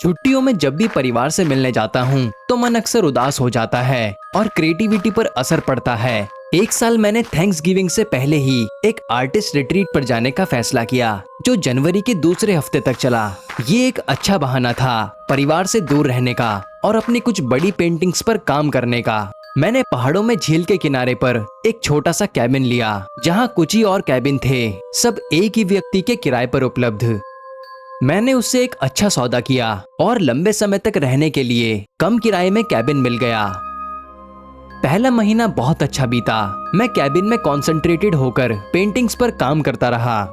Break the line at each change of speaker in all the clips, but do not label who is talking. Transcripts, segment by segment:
छुट्टियों में जब भी परिवार से मिलने जाता हूँ तो मन अक्सर उदास हो जाता है और क्रिएटिविटी पर असर पड़ता है। एक साल मैंने थैंक्स गिविंग से पहले ही एक आर्टिस्ट रिट्रीट पर जाने का फैसला किया, जो जनवरी के दूसरे हफ्ते तक चला। ये एक अच्छा बहाना था परिवार से दूर रहने का और अपनी कुछ बड़ी पेंटिंग्स पर काम करने का। मैंने पहाड़ों में झील के किनारे पर एक छोटा सा कैबिन लिया, जहाँ कुछ ही और कैबिन थे, सब एक ही व्यक्ति के किराए पर उपलब्ध। मैंने उससे एक अच्छा सौदा किया और लंबे समय तक रहने के लिए कम किराए में कैबिन मिल गया। पहला महीना बहुत अच्छा बीता। मैं कैबिन में कॉन्सेंट्रेटेड होकर पेंटिंग्स पर काम करता रहा।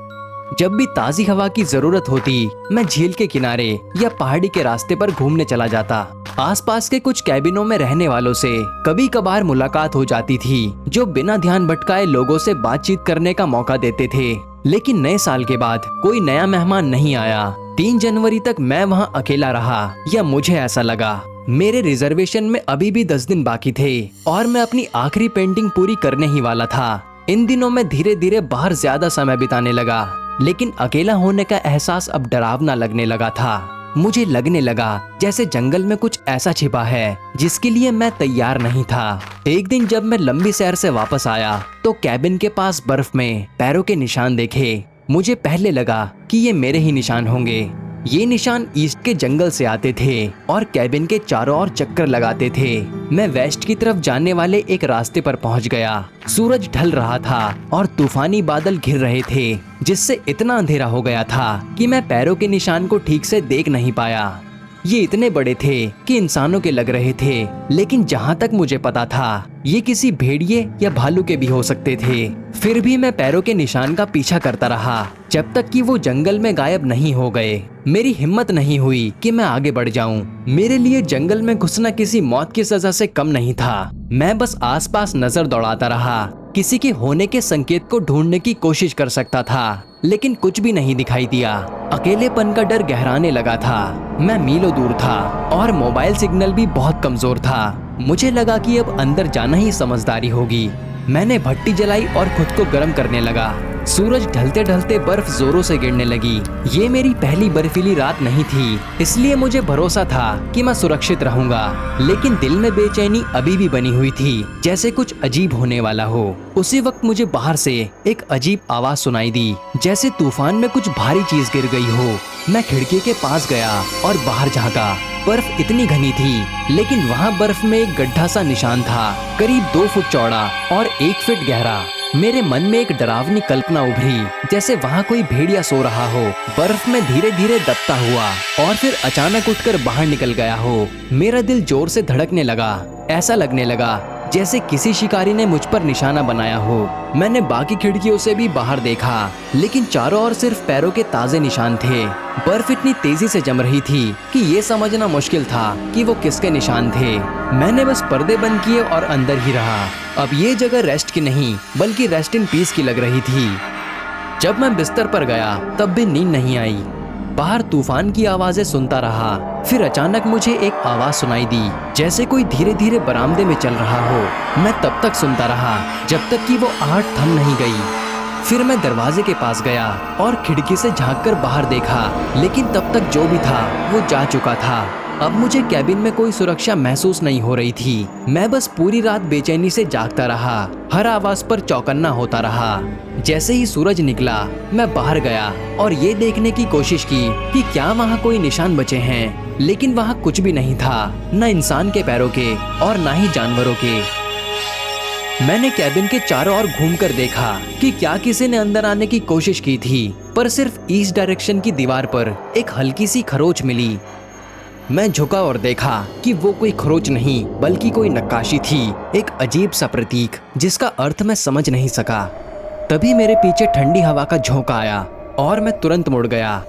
जब भी ताजी हवा की जरूरत होती, मैं झील के किनारे या पहाड़ी के रास्ते पर घूमने चला जाता। आसपास के कुछ कैबिनों में रहने वालों से कभी कभार मुलाकात हो जाती थी, जो बिना ध्यान भटकाए लोगों से बातचीत करने का मौका देते थे। लेकिन नए साल के बाद कोई नया मेहमान नहीं आया। 3 जनवरी तक मैं वहां अकेला रहा, या मुझे ऐसा लगा। मेरे रिजर्वेशन में अभी भी 10 दिन बाकी थे और मैं अपनी आखिरी पेंटिंग पूरी करने ही वाला था। इन दिनों मैं धीरे धीरे बाहर ज्यादा समय बिताने लगा, लेकिन अकेला होने का एहसास अब डरावना लगने लगा था। मुझे लगने लगा जैसे जंगल में कुछ ऐसा छिपा है जिसके लिए मैं तैयार नहीं था। एक दिन जब मैं लंबी सैर से वापस आया तो कैबिन के पास बर्फ में पैरों के निशान देखे। मुझे पहले लगा कि ये मेरे ही निशान होंगे। ये निशान ईस्ट के जंगल से आते थे और कैबिन के चारों ओर चक्कर लगाते थे। मैं वेस्ट की तरफ जाने वाले एक रास्ते पर पहुंच गया। सूरज ढल रहा था और तूफानी बादल घिर रहे थे, जिससे इतना अंधेरा हो गया था कि मैं पैरों के निशान को ठीक से देख नहीं पाया। ये इतने बड़े थे कि इंसानों के लग रहे थे, लेकिन जहाँ तक मुझे पता था ये किसी भेड़िए या भालू के भी हो सकते थे। फिर भी मैं पैरों के निशान का पीछा करता रहा जब तक कि वो जंगल में गायब नहीं हो गए। मेरी हिम्मत नहीं हुई कि मैं आगे बढ़ जाऊं। मेरे लिए जंगल में घुसना किसी मौत की सजा से कम नहीं था। मैं बस आसपास नजर दौड़ाता रहा, किसी के होने के संकेत को ढूंढने की कोशिश कर सकता था, लेकिन कुछ भी नहीं दिखाई दिया। अकेलेपन का डर गहराने लगा था। मैं मीलों दूर था और मोबाइल सिग्नल भी बहुत कमजोर था। मुझे लगा कि अब अंदर जाना ही समझदारी होगी। मैंने भट्टी जलाई और खुद को गर्म करने लगा। सूरज ढलते ढलते बर्फ जोरों से गिरने लगी। ये मेरी पहली बर्फीली रात नहीं थी, इसलिए मुझे भरोसा था कि मैं सुरक्षित रहूंगा। लेकिन दिल में बेचैनी अभी भी बनी हुई थी, जैसे कुछ अजीब होने वाला हो। उसी वक्त मुझे बाहर से एक अजीब आवाज सुनाई दी, जैसे तूफान में कुछ भारी चीज गिर गई हो। मैं खिड़की के पास गया और बाहर झांका। बर्फ इतनी घनी थी, लेकिन वहाँ बर्फ में एक गड्ढा सा निशान था, करीब 2 फुट चौड़ा और 1 फीट गहरा। मेरे मन में एक डरावनी कल्पना उभरी, जैसे वहाँ कोई भेड़िया सो रहा हो, बर्फ में धीरे धीरे दबता हुआ और फिर अचानक उठकर बाहर निकल गया हो। मेरा दिल जोर से धड़कने लगा। ऐसा लगने लगा जैसे किसी शिकारी ने मुझ पर निशाना बनाया हो। मैंने बाकी खिड़कियों से भी बाहर देखा, लेकिन चारों ओर सिर्फ पैरों के ताजे निशान थे। बर्फ इतनी तेजी से जम रही थी कि ये समझना मुश्किल था कि वो किसके निशान थे। मैंने बस पर्दे बंद किए और अंदर ही रहा। अब ये जगह रेस्ट की नहीं, बल्कि रेस्ट इन पीस की लग रही थी। जब मैं बिस्तर पर गया तब भी नींद नहीं आई। बाहर तूफान की आवाजें सुनता रहा। फिर अचानक मुझे एक आवाज सुनाई दी, जैसे कोई धीरे धीरे बरामदे में चल रहा हो। मैं तब तक सुनता रहा जब तक कि वो आहट थम नहीं गई। फिर मैं दरवाजे के पास गया और खिड़की से झांककर बाहर देखा, लेकिन तब तक जो भी था वो जा चुका था। अब मुझे कैबिन में कोई सुरक्षा महसूस नहीं हो रही थी। मैं बस पूरी रात बेचैनी से जागता रहा, हर आवाज पर चौकन्ना होता रहा। जैसे ही सूरज निकला, मैं बाहर गया और ये देखने की कोशिश की कि क्या वहाँ कोई निशान बचे हैं, लेकिन वहाँ कुछ भी नहीं था, न इंसान के पैरों के और न ही जानवरों के। मैंने कैबिन के चारों ओर घूमकर देखा कि क्या किसी ने अंदर आने की कोशिश की थी, पर सिर्फ ईस्ट डायरेक्शन की दीवार पर एक हल्की सी खरोच मिली। मैं झुका और देखा कि वो कोई खरोच नहीं, बल्कि कोई नक्काशी थी, एक अजीब सा प्रतीक जिसका अर्थ मैं समझ नहीं सका। तभी मेरे पीछे ठंडी हवा का झोंका आया और मैं तुरंत मुड़ गया।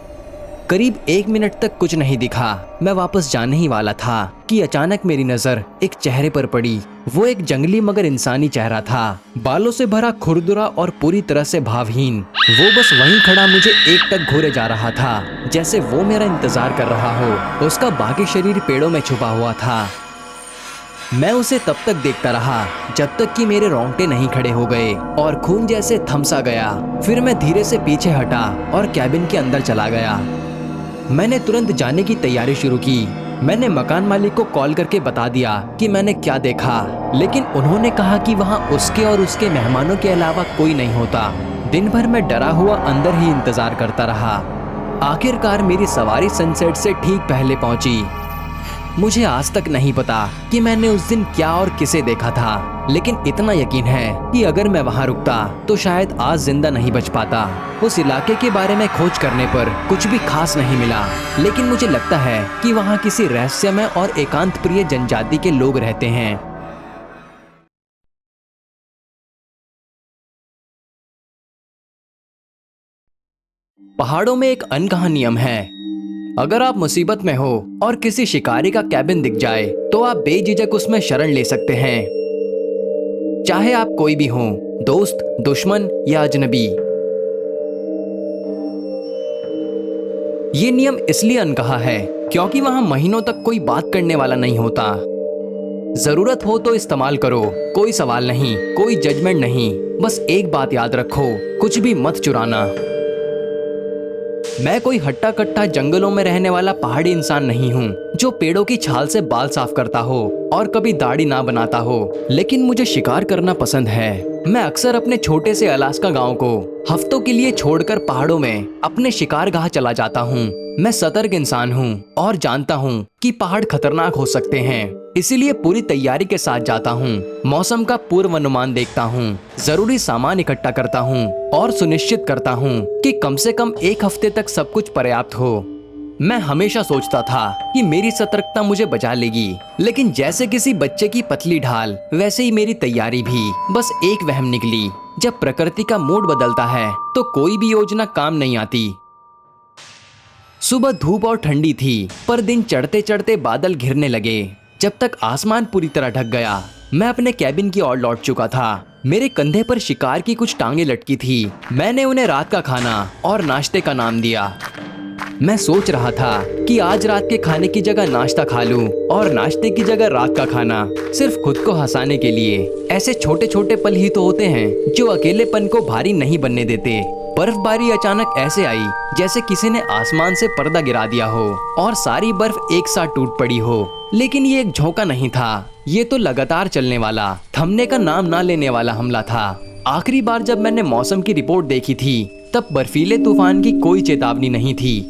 करीब 1 मिनट तक कुछ नहीं दिखा। मैं वापस जाने ही वाला था कि अचानक मेरी नजर एक चेहरे पर पड़ी। वो एक जंगली मगर इंसानी चेहरा था, बालों से भरा, खुरदुरा और पूरी तरह से भावहीन। वो बस वहीं खड़ा मुझे एकटक घूरे जा रहा था, जैसे वो मेरा इंतजार कर रहा हो। उसका बाकी शरीर पेड़ों में छुपा हुआ था। मैं उसे तब तक देखता रहा जब तक कि मेरे रोंगटे नहीं खड़े हो गए और खून जैसे थमसा गया। फिर मैं धीरे से पीछे हटा और कैबिन के अंदर चला गया। मैंने तुरंत जाने की तैयारी शुरू की। मैंने मकान मालिक को कॉल करके बता दिया कि मैंने क्या देखा, लेकिन उन्होंने कहा कि वहाँ उसके और उसके मेहमानों के अलावा कोई नहीं होता। दिन भर मैं डरा हुआ अंदर ही इंतजार करता रहा। आखिरकार मेरी सवारी सनसेट से ठीक पहले पहुंची। मुझे आज तक नहीं पता कि मैंने उस दिन क्या और किसे देखा था, लेकिन इतना यकीन है कि अगर मैं वहां रुकता तो शायद आज जिंदा नहीं बच पाता। उस इलाके के बारे में खोज करने पर कुछ भी खास नहीं मिला, लेकिन मुझे लगता है कि वहां किसी रहस्यमय और एकांत प्रिय जनजाति के लोग रहते हैं। पहाड़ों में एक अनकहा नियम है। अगर आप मुसीबत में हो और किसी शिकारी का कैबिन दिख जाए तो आप बेझिझक उसमें शरण ले सकते हैं, चाहे आप कोई भी हो, दोस्त, दुश्मन या अजनबी। ये नियम इसलिए अनकहा है क्योंकि वहां महीनों तक कोई बात करने वाला नहीं होता। जरूरत हो तो इस्तेमाल करो, कोई सवाल नहीं, कोई जजमेंट नहीं। बस एक बात याद रखो, कुछ भी मत चुराना। मैं कोई हट्टा कट्टा जंगलों में रहने वाला पहाड़ी इंसान नहीं हूँ जो पेड़ों की छाल से बाल साफ करता हो और कभी दाढ़ी ना बनाता हो, लेकिन मुझे शिकार करना पसंद है। मैं अक्सर अपने छोटे से अलास्का गांव को हफ्तों के लिए छोड़कर पहाड़ों में अपने शिकारगाह चला जाता हूँ। मैं सतर्क इंसान हूँ और जानता हूँ कि पहाड़ खतरनाक हो सकते हैं, इसीलिए पूरी तैयारी के साथ जाता हूँ। मौसम का पूर्वानुमान देखता हूँ, जरूरी सामान इकट्ठा करता हूँ और सुनिश्चित करता हूँ कि कम से कम एक हफ्ते तक सब कुछ पर्याप्त हो। मैं हमेशा सोचता था कि मेरी सतर्कता मुझे बचा लेगी, लेकिन जैसे किसी बच्चे की पतली ढाल वैसे ही मेरी तैयारी भी बस एक वहम निकली। जब प्रकृति का मूड बदलता है तो कोई भी योजना काम नहीं आती। सुबह धूप और ठंडी थी, पर दिन चढ़ते चढ़ते बादल घिरने लगे। जब तक आसमान पूरी तरह ढक गया, मैं अपने कैबिन की ओर लौट चुका था। मेरे कंधे पर शिकार की कुछ टांगें लटकी थी। मैंने उन्हें रात का खाना और नाश्ते का नाम दिया। मैं सोच रहा था कि आज रात के खाने की जगह नाश्ता खा लूं और नाश्ते की जगह रात का खाना, सिर्फ खुद को हंसाने के लिए। ऐसे छोटे छोटे पल ही तो होते हैं जो अकेलेपन को भारी नहीं बनने देते। बर्फबारी अचानक ऐसे आई जैसे किसी ने आसमान से पर्दा गिरा दिया हो और सारी बर्फ एक साथ टूट पड़ी हो। लेकिन ये एक झोंका नहीं था, ये तो लगातार चलने वाला, थमने का नाम ना लेने वाला हमला था। आखिरी बार जब मैंने मौसम की रिपोर्ट देखी थी तब बर्फीले तूफान की कोई चेतावनी नहीं थी।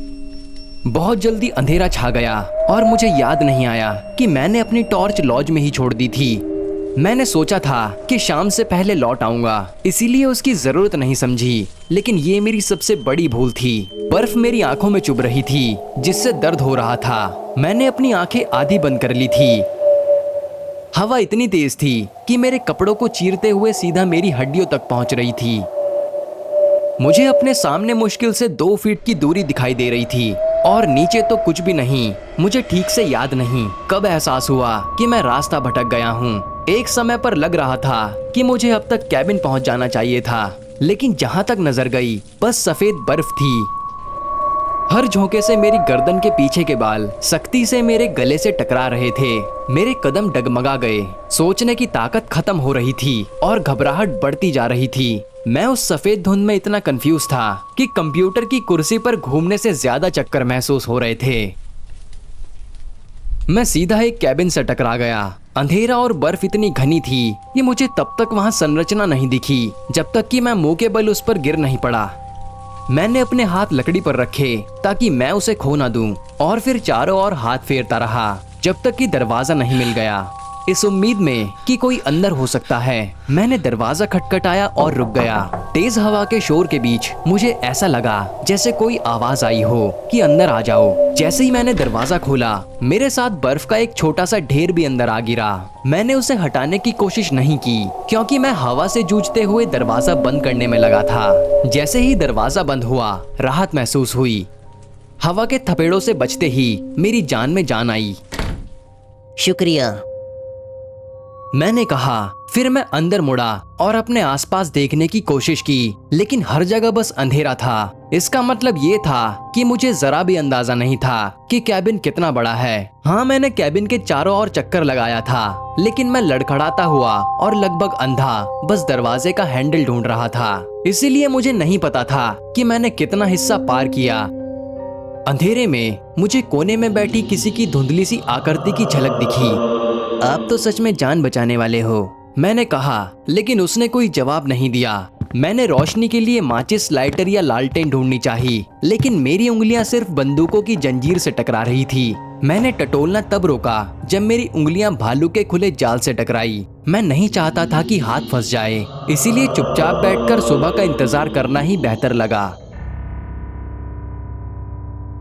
बहुत जल्दी अंधेरा छा गया और मुझे याद नहीं आया कि मैंने अपनी टॉर्च लॉज में ही छोड़ दी थी। मैंने सोचा था कि शाम से पहले लौट आऊंगा, इसीलिए उसकी जरूरत नहीं समझी, लेकिन ये मेरी सबसे बड़ी भूल थी। बर्फ मेरी आंखों में चुभ रही थी, जिससे दर्द हो रहा था। मैंने अपनी आंखें आधी बंद कर ली थी। हवा इतनी तेज थी कि मेरे कपड़ों को चीरते हुए सीधा मेरी हड्डियों तक पहुंच रही थी। मुझे अपने सामने मुश्किल से 2 फीट की दूरी दिखाई दे रही थी और नीचे तो कुछ भी नहीं। मुझे ठीक से याद नहीं कब एहसास हुआ कि मैं रास्ता भटक गया हूँ। एक समय पर लग रहा था कि मुझे अब तक कैबिन पहुँच जाना चाहिए था, लेकिन जहाँ तक नजर गई बस सफेद बर्फ थी। हर झोंके से मेरी गर्दन के पीछे के बाल सख्ती से मेरे गले से टकरा रहे थे। मेरे कदम डगमगा गए, सोचने की ताकत खत्म हो रही थी और घबराहट बढ़ती जा रही थी। मैं उस सफेद धुंध में इतना कंफ्यूज था कि कंप्यूटर की कुर्सी पर घूमने से ज्यादा चक्कर महसूस हो रहे थे। मैं सीधा एक कैबिन से टकरा गया। अंधेरा और बर्फ इतनी घनी थी कि मुझे तब तक वहां संरचना नहीं दिखी जब तक कि मैं मुंह के बल उस पर गिर नहीं पड़ा। मैंने अपने हाथ लकड़ी पर रखे ताकि मैं उसे खो ना दूं और फिर चारों ओर हाथ फेरता रहा जब तक कि दरवाजा नहीं मिल गया। इस उम्मीद में कि कोई अंदर हो सकता है, मैंने दरवाजा खटखटाया और रुक गया। तेज हवा के शोर के बीच मुझे ऐसा लगा जैसे कोई आवाज आई हो कि अंदर आ जाओ। जैसे ही मैंने दरवाजा खोला, मेरे साथ बर्फ का एक छोटा सा ढेर भी अंदर आ गिरा। मैंने उसे हटाने की कोशिश नहीं की क्योंकि मैं हवा से जूझते हुए दरवाजा बंद करने में लगा था। जैसे ही दरवाजा बंद हुआ, राहत महसूस हुई। हवा के थपेड़ों से बचते ही मेरी जान में जान आई।
शुक्रिया,
मैंने कहा। फिर मैं अंदर मुड़ा और अपने आसपास देखने की कोशिश की, लेकिन हर जगह बस अंधेरा था। इसका मतलब ये था कि मुझे जरा भी अंदाजा नहीं था कि कैबिन कितना बड़ा है। हाँ, मैंने कैबिन के चारों ओर चक्कर लगाया था, लेकिन मैं लड़खड़ाता हुआ और लगभग अंधा बस दरवाजे का हैंडल ढूंढ रहा था। इसीलिए मुझे नहीं पता था कि मैंने कितना हिस्सा पार किया। अंधेरे में मुझे कोने में बैठी किसी की धुंधली सी आकृति की झलक दिखी। आप तो सच में जान बचाने वाले हो, मैंने कहा, लेकिन उसने कोई जवाब नहीं दिया। मैंने रोशनी के लिए माचिस, लाइटर या लालटेन ढूंढनी चाहिए, लेकिन मेरी उंगलियां सिर्फ बंदूकों की जंजीर से टकरा रही थी। मैंने टटोलना तब रोका जब मेरी उंगलियां भालू के खुले जाल से टकराई। मैं नहीं चाहता था कि हाथ फंस जाए, इसीलिए चुपचाप बैठकर सुबह का इंतजार करना ही बेहतर लगा।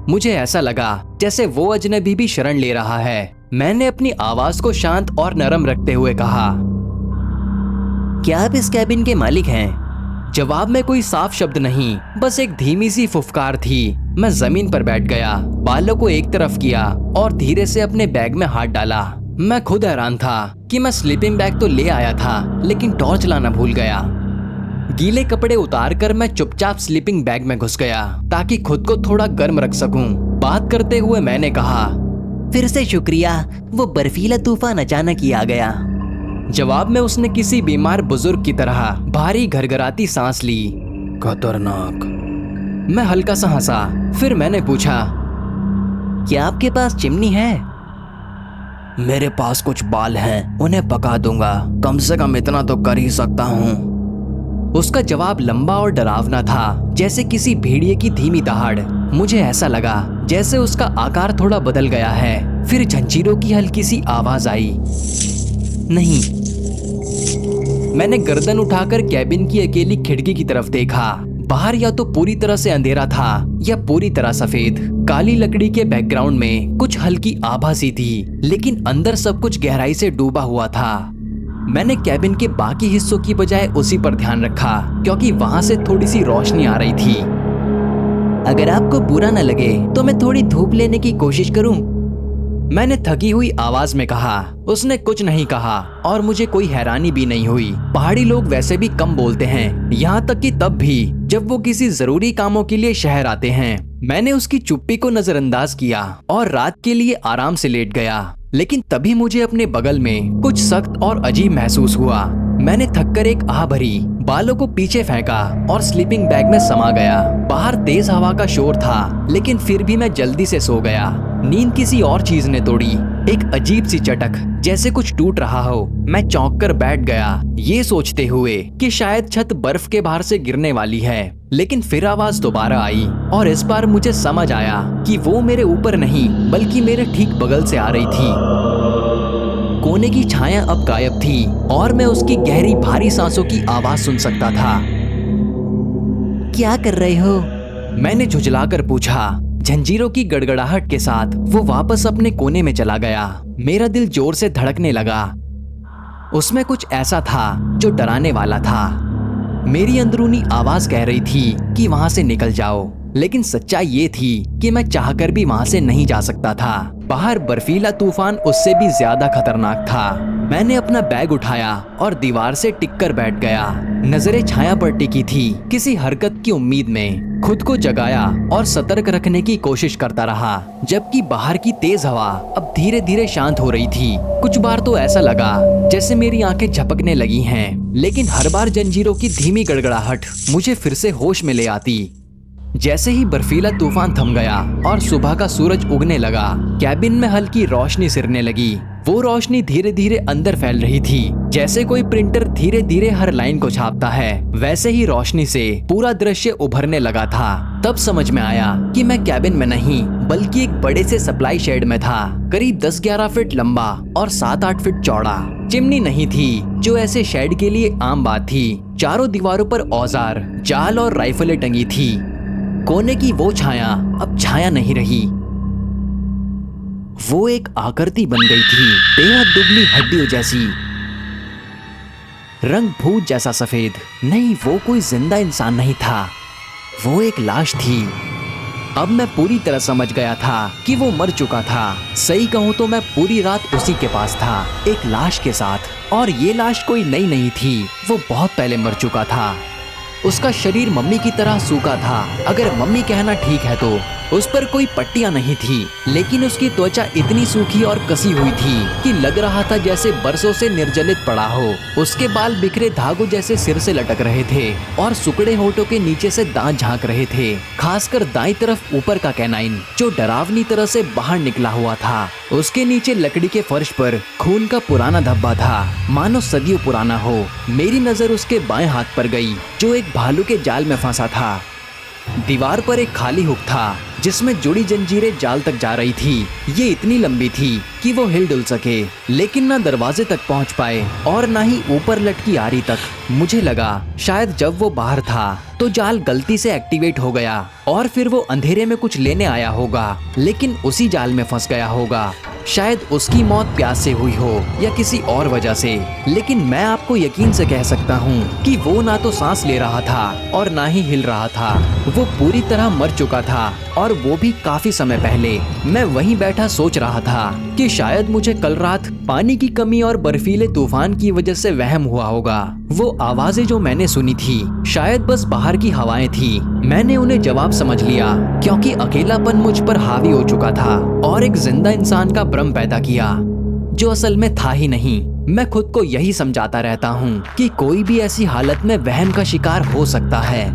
मुझे ऐसा लगा जैसे वो अजनबी भी शरण ले रहा है। मैंने अपनी आवाज को शांत और नरम रखते हुए कहा, क्या आप इस कैबिन के मालिक हैं? जवाब में कोई साफ शब्द नहीं, बस एक धीमी सी फुफकार थी। मैं जमीन पर बैठ गया, बालों को एक तरफ किया और धीरे से अपने बैग में हाथ डाला। मैं खुद हैरान था कि मैं स्लीपिंग बैग तो ले आया था, लेकिन टॉर्च लाना भूल गया। गीले कपड़े उतारकर मैं चुपचाप स्लीपिंग बैग में घुस गया ताकि खुद को थोड़ा गर्म रख सकूं। बात करते हुए मैंने कहा,
फिर से शुक्रिया, वो बर्फीला तूफान अचानक ही आ गया।
जवाब में उसने किसी बीमार बुजुर्ग की तरह भारी घरघराती सांस ली। खतरनाक। मैं हल्का सा हंसा। फिर मैंने पूछा,
क्या आपके पास चिमनी है?
मेरे पास कुछ बाल हैं, उन्हें पका दूंगा, कम से कम इतना तो कर ही सकता हूँ। उसका जवाब लंबा और डरावना था, जैसे किसी भेड़िए की धीमी दहाड़। मुझे ऐसा लगा जैसे उसका आकार थोड़ा बदल गया है। फिर जंजीरों की हल्की सी आवाज आई। नहीं। मैंने गर्दन उठाकर कैबिन की अकेली खिड़की की तरफ देखा। बाहर या तो पूरी तरह से अंधेरा था या पूरी तरह सफेद। काली लकड़ी के बैकग्राउंड में कुछ हल्की आभा सी थी, लेकिन अंदर सब कुछ गहराई से डूबा हुआ था। मैंने कैबिन के बाकी हिस्सों की बजाय उसी पर ध्यान रखा, क्योंकि वहां से थोड़ी सी रोशनी आ रही थी।
अगर आपको बुरा न लगे तो मैं थोड़ी धूप लेने की कोशिश करूं?
मैंने थकी हुई आवाज में कहा। उसने कुछ नहीं कहा और मुझे कोई हैरानी भी नहीं हुई। पहाड़ी लोग वैसे भी कम बोलते हैं, यहाँ तक कि तब भी जब वो किसी जरूरी कामों के लिए शहर आते हैं। मैंने उसकी चुप्पी को नजरअंदाज किया और रात के लिए आराम से लेट गया। लेकिन तभी मुझे अपने बगल में कुछ सख्त और अजीब महसूस हुआ। मैंने थककर एक आह भरी, बालों को पीछे फेंका और स्लीपिंग बैग में समा गया। बाहर तेज हवा का शोर था, लेकिन फिर भी मैं जल्दी से सो गया। नींद किसी और चीज ने तोड़ी, एक अजीब सी चटक, जैसे कुछ टूट रहा हो। मैं चौंक कर बैठ गया, ये सोचते हुए कि शायद छत बर्फ के बाहर से गिरने वाली है। लेकिन फिर आवाज दोबारा आई और इस बार मुझे समझ आया कि वो मेरे ऊपर नहीं बल्कि मेरे ठीक बगल से आ रही थी। कोने की छाया अब गायब थी और मैं उसकी गहरी भारी सांसों की आवाज सुन सकता था।
क्या कर रहे हो?
मैंने झुंझलाकर पूछा। जंजीरों की गड़गड़ाहट के साथ वो वापस अपने कोने में चला गया। मेरा दिल जोर से धड़कने लगा। उसमें कुछ ऐसा था जो डराने वाला था। मेरी अंदरूनी आवाज कह रही थी कि वहां से निकल जाओ, लेकिन सच्चाई ये थी कि मैं चाहकर भी वहां से नहीं जा सकता था। बाहर बर्फीला तूफान उससे भी ज्यादा खतरनाक था। मैंने अपना बैग उठाया और दीवार से टिककर बैठ गया। नजरें छाया पर टिकी थी, किसी हरकत की उम्मीद में। खुद को जगाया और सतर्क रखने की कोशिश करता रहा, जबकि बाहर की तेज हवा अब धीरे धीरे शांत हो रही थी। कुछ बार तो ऐसा लगा जैसे मेरी आंखें झपकने लगी हैं, लेकिन हर बार जंजीरों की धीमी गड़गड़ाहट मुझे फिर से होश में ले आती। जैसे ही बर्फीला तूफान थम गया और सुबह का सूरज उगने लगा, कैबिन में हल्की रोशनी सिरने लगी। वो रोशनी धीरे धीरे अंदर फैल रही थी, जैसे कोई प्रिंटर धीरे धीरे हर लाइन को छापता है। वैसे ही रोशनी से पूरा दृश्य उभरने लगा था। तब समझ में आया कि मैं कैबिन में नहीं बल्कि एक बड़े से सप्लाई शेड में था, करीब 10-11 फीट लंबा और 7-8 फीट चौड़ा। चिमनी नहीं थी, जो ऐसे शेड के लिए आम बात थी। चारों दीवारों पर औजार, जाल और राइफलें टंगी थी। कोने की वो छाया अब छाया नहीं रही, वो एक आकृति बन गई थी, बेहद दुबली हड्डियों जैसी, रंग भूत जैसा सफेद। नहीं, वो कोई जिंदा इंसान नहीं था, वो एक लाश थी। अब मैं पूरी तरह समझ गया था कि वो मर चुका था। सही कहूं तो मैं पूरी रात उसी के पास था, एक लाश के साथ। और ये लाश कोई नई नहीं थी, वो बहुत पहले मर चुका था। उसका शरीर मम्मी की तरह सूखा था, अगर मम्मी कहना ठीक है तो। उस पर कोई पट्टियां नहीं थी, लेकिन उसकी त्वचा इतनी सूखी और कसी हुई थी कि लग रहा था जैसे बरसों से निर्जलित पड़ा हो। उसके बाल बिखरे धागों जैसे सिर से लटक रहे थे और सुकड़े होठों के नीचे से दांत झांक रहे थे, खासकर दाईं तरफ ऊपर का कैनाइन जो डरावनी तरह से बाहर निकला हुआ था। उसके नीचे लकड़ी के फर्श पर खून का पुराना धब्बा था, मानो सदियों पुराना हो। मेरी नजर उसके बाएं हाथ पर गई जो एक भालू के जाल में फंसा था। दीवार पर एक खाली हुक था जिसमें जुड़ी जंजीरें जाल तक जा रही थी। ये इतनी लंबी थी कि वो हिल डुल सके, लेकिन ना दरवाजे तक पहुंच पाए और ना ही ऊपर लटकी आरी तक। मुझे लगा शायद जब वो बाहर था तो जाल गलती से एक्टिवेट हो गया और फिर वो अंधेरे में कुछ लेने आया होगा, लेकिन उसी जाल में फंस गया होगा। शायद उसकी मौत प्यास से हुई हो या किसी और वजह से, लेकिन मैं आपको यकीन से कह सकता हूँ कि वो ना तो सांस ले रहा था और ना ही हिल रहा था। वो पूरी तरह मर चुका था और वो भी काफी समय पहले। मैं वहीं बैठा सोच रहा था कि शायद मुझे कल रात पानी की कमी और बर्फीले तूफान की वजह से वहम हुआ होगा। वो आवाजें जो मैंने सुनी थी शायद बस बाहर की हवाएं थी। मैंने उन्हें जवाब समझ लिया क्योंकि अकेलापन मुझ पर हावी हो चुका था और एक जिंदा इंसान का भ्रम पैदा किया जो असल में था ही नहीं। मैं खुद को यही समझाता रहता हूँ कि कोई भी ऐसी हालत में वहम का शिकार हो सकता है,